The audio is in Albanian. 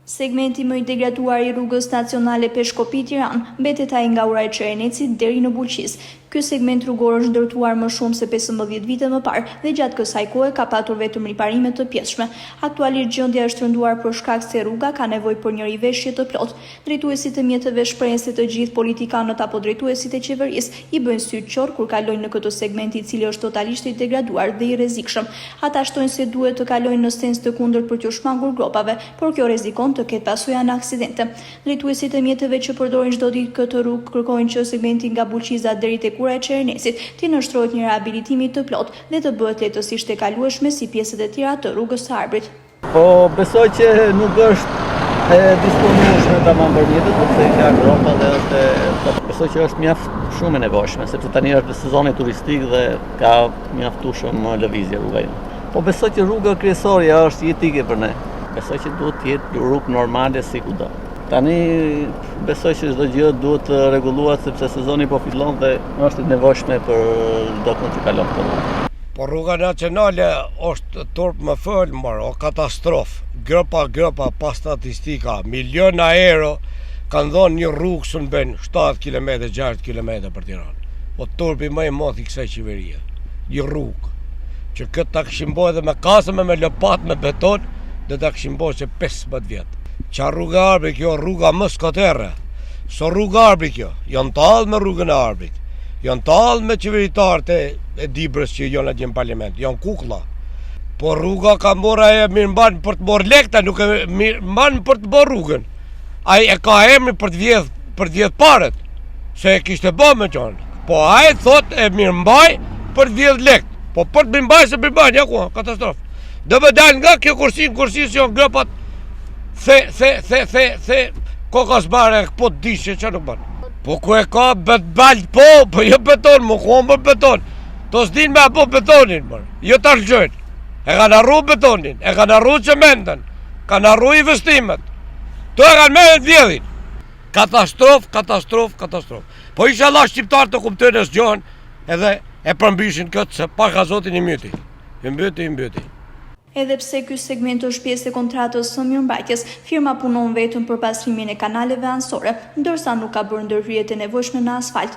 Segmenti më i degraduar i rrugës nacionale Peshkopi-Tiranë mbetet ai nga ura e Çerenecit deri në Bulqis. Ky segment rrugor është ndërtuar më shumë se 15 vite më parë dhe gjatë kësaj kohe ka patur vetëm riparime të pjesshme. Aktualisht gjendja është rënduar për shkak se rruga ka nevojë për një riveshje të plotë. Drejtuesit e mjeteve shprehen se të gjithë politikanët apo drejtuesit e qeverisë i bëjnë sy qorr kur kalojnë në këtë segment i cili është totalisht i degraduar dhe i rrezikshëm. Ata shtojnë se duhet të kalojnë në sens të kundërt për t'u shmangur gropave, por kjo rrezikon të ketë pasojë në aksidente. Drejtuesit e mjeteve që përdorin çdo ditë këtë rrugë kërkojnë që segmenti nga Bulqiza deri tek ura e Çerenesit të nështrohet një rehabilitimi të plot dhe të bëhet lehtësisht e kalueshme si pjesët e tjera të rrugës së Arbrit. Po besoj që nuk është e disponueshme tamam për mjetet, sepse ka gropa dhe është besoj që është mjaft shumë e nevojshme, sepse tani është sezoni turistik dhe ka mjaftueshëm lëvizje rruga jonë. Po besoj që rruga kryesore është jetike për ne. Besoj që duhet të jetë rrugë normale si kudo. Tani besoj që çdo gjë duhet të rregullohet sepse sezoni po fillon dhe është e nevojshme për çdo kund të kalon këtu. Po rruga nacionale është turp më fël, o katastrofë. Gropa pa statistika, miliona euro kanë dhënë një rrugë që bën 7 km, 6 km për Tiranë. Po turpi më i madh i kësaj qeverie. Një rrugë që këtë ta kishim bërë edhe me kasëm me lopat me beton, dhe ta kishim bërë që 15 vjet. Qa rruga Arbrit kjo, rruga më skoterre. So rruga Arbrit kjo, janë talë me rrugën e Arbrit. Janë talë me qeveritarët e Dibrës që janë atje në parlament, janë kuklla. Po rruga ka mora e mirë mbanë për të morë lekta, nuk e mirë mbanë për të bërë rrugën. Ai e ka emri për të vjedh paret, se e kishte bë me qonë. Po ai thot e mirë mbaj për të vjedh lekt. Po për të mirë mbaj se mirë mbaj, ja ku, katastrofë. Dhe me dalë nga kjo kursi që janë gropat, the, kokas bare, po të dishe që nuk banë. Po ku e ka balë, po jo beton, më ku më beton. To s'din me apo betonin, jo të argjojnë. E kanë arru betonin, e kanë arru cementën, kanë arru investimet. To e kanë me e vjedhin. Katastrofë. Po isha la shqiptarë të kuptojnë e s'gjohën edhe e përmbyshin këtë se paka zotin i myti. I mbyti. Edhe pse ky segment është pjesë e kontratës së mirëmbajtjes, firma punon vetëm për pastrimin e kanaleve anësore, ndërsa nuk ka bërë ndërhyrjet e nevojshme në asfalt.